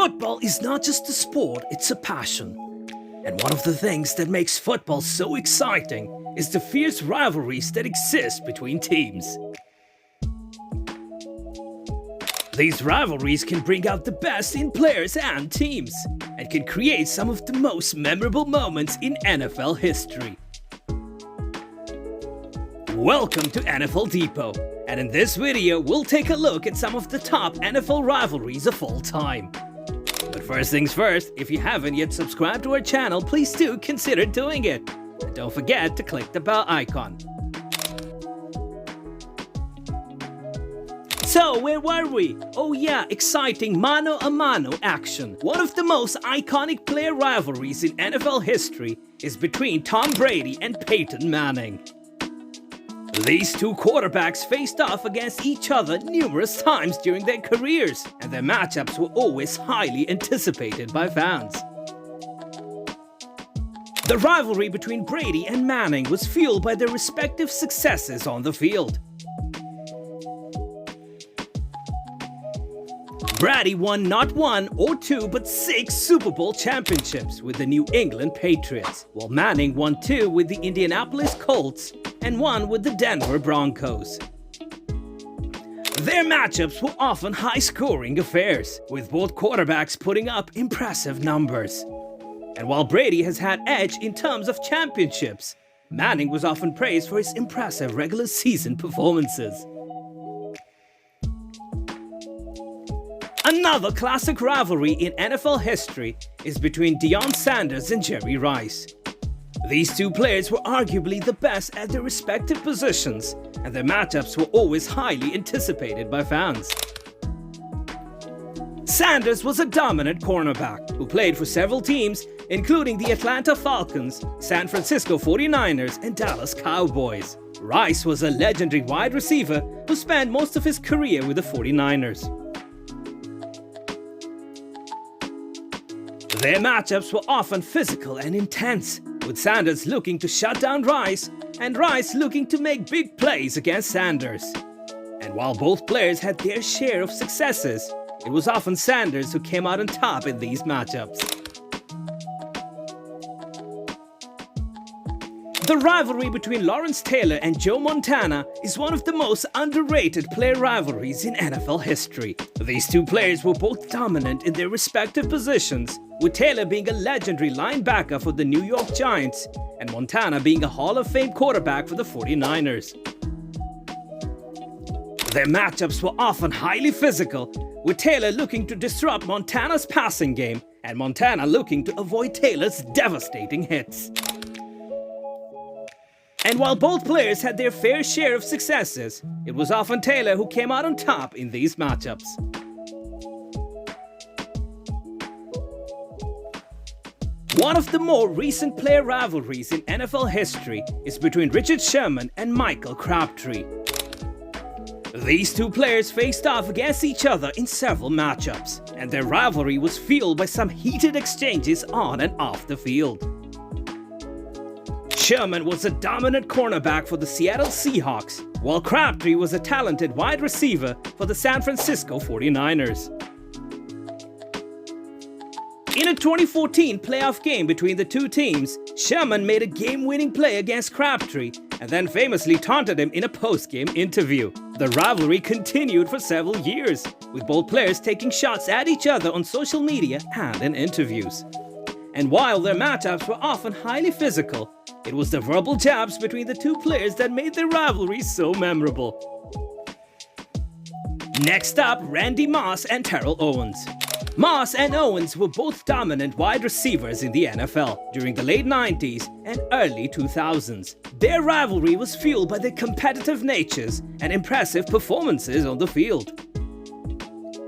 Football is not just a sport, it's a passion. And one of the things that makes football so exciting is the fierce rivalries that exist between teams. These rivalries can bring out the best in players and teams, and can create some of the most memorable moments in NFL history. Welcome to NFL Depot, and in this video we'll take a look at some of the top NFL rivalries of all time. But first things first, if you haven't yet subscribed to our channel, please do consider doing it. And don't forget to click the bell icon. So, where were we? Oh yeah, exciting mano-a-mano action. One of the most iconic player rivalries in NFL history is between Tom Brady and Peyton Manning. These two quarterbacks faced off against each other numerous times during their careers, and their matchups were always highly anticipated by fans. The rivalry between Brady and Manning was fueled by their respective successes on the field. Brady won not one or two but 6 Super Bowl championships with the New England Patriots, while Manning won 2 with the Indianapolis Colts and 1 with the Denver Broncos. Their matchups were often high-scoring affairs, with both quarterbacks putting up impressive numbers. And while Brady has had edge in terms of championships, Manning was often praised for his impressive regular season performances. Another classic rivalry in NFL history is between Deion Sanders and Jerry Rice. These two players were arguably the best at their respective positions, and their matchups were always highly anticipated by fans. Sanders was a dominant cornerback who played for several teams, including the Atlanta Falcons, San Francisco 49ers, and Dallas Cowboys. Rice was a legendary wide receiver who spent most of his career with the 49ers. Their matchups were often physical and intense, with Sanders looking to shut down Rice and Rice looking to make big plays against Sanders. And while both players had their share of successes, it was often Sanders who came out on top in these matchups. The rivalry between Lawrence Taylor and Joe Montana is one of the most underrated player rivalries in NFL history. These two players were both dominant in their respective positions, with Taylor being a legendary linebacker for the New York Giants and Montana being a Hall of Fame quarterback for the 49ers. Their matchups were often highly physical, with Taylor looking to disrupt Montana's passing game and Montana looking to avoid Taylor's devastating hits. And while both players had their fair share of successes, it was often Taylor who came out on top in these matchups. One of the more recent player rivalries in NFL history is between Richard Sherman and Michael Crabtree. These two players faced off against each other in several matchups, and their rivalry was fueled by some heated exchanges on and off the field. Sherman was a dominant cornerback for the Seattle Seahawks, while Crabtree was a talented wide receiver for the San Francisco 49ers. In a 2014 playoff game between the two teams, Sherman made a game-winning play against Crabtree and then famously taunted him in a post-game interview. The rivalry continued for several years, with both players taking shots at each other on social media and in interviews. And while their matchups were often highly physical, it was the verbal jabs between the two players that made their rivalry so memorable. Next up, Randy Moss and Terrell Owens. Moss and Owens were both dominant wide receivers in the NFL during the late 90s and early 2000s. Their rivalry was fueled by their competitive natures and impressive performances on the field.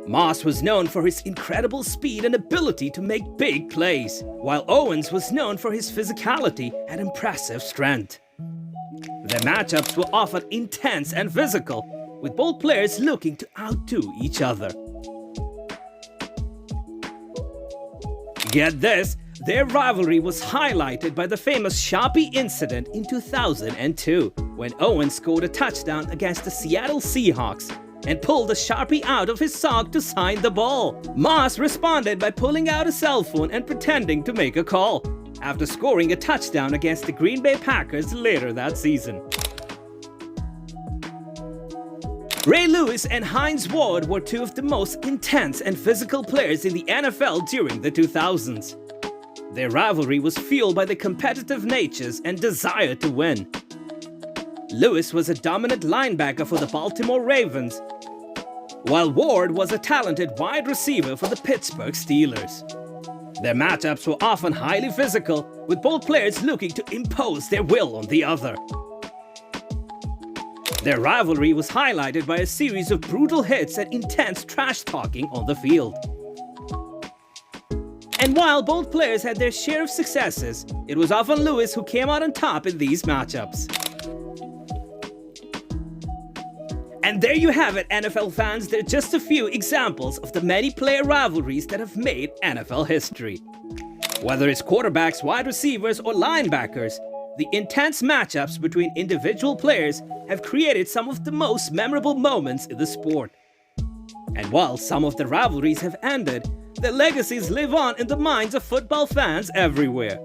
Moss was known for his incredible speed and ability to make big plays, while Owens was known for his physicality and impressive strength. Their matchups were often intense and physical, with both players looking to outdo each other. Get this, their rivalry was highlighted by the famous Sharpie incident in 2002, when Owens scored a touchdown against the Seattle Seahawks and pulled the Sharpie out of his sock to sign the ball. Moss responded by pulling out a cell phone and pretending to make a call, after scoring a touchdown against the Green Bay Packers later that season. Ray Lewis and Hines Ward were two of the most intense and physical players in the NFL during the 2000s. Their rivalry was fueled by the competitive natures and desire to win. Lewis was a dominant linebacker for the Baltimore Ravens, while Ward was a talented wide receiver for the Pittsburgh Steelers. Their matchups were often highly physical, with both players looking to impose their will on the other. Their rivalry was highlighted by a series of brutal hits and intense trash-talking on the field. And while both players had their share of successes, it was often Lewis who came out on top in these matchups. And there you have it, NFL fans. They're just a few examples of the many player rivalries that have made NFL history. Whether it's quarterbacks, wide receivers, or linebackers, the intense matchups between individual players have created some of the most memorable moments in the sport. And while some of the rivalries have ended, their legacies live on in the minds of football fans everywhere.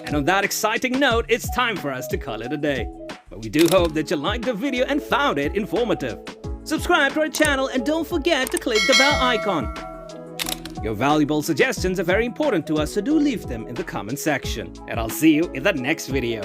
And on that exciting note, it's time for us to call it a day. But we do hope that you liked the video and found it informative. Subscribe to our channel and don't forget to click the bell icon. Your valuable suggestions are very important to us, so do leave them in the comment section. And I'll see you in the next video.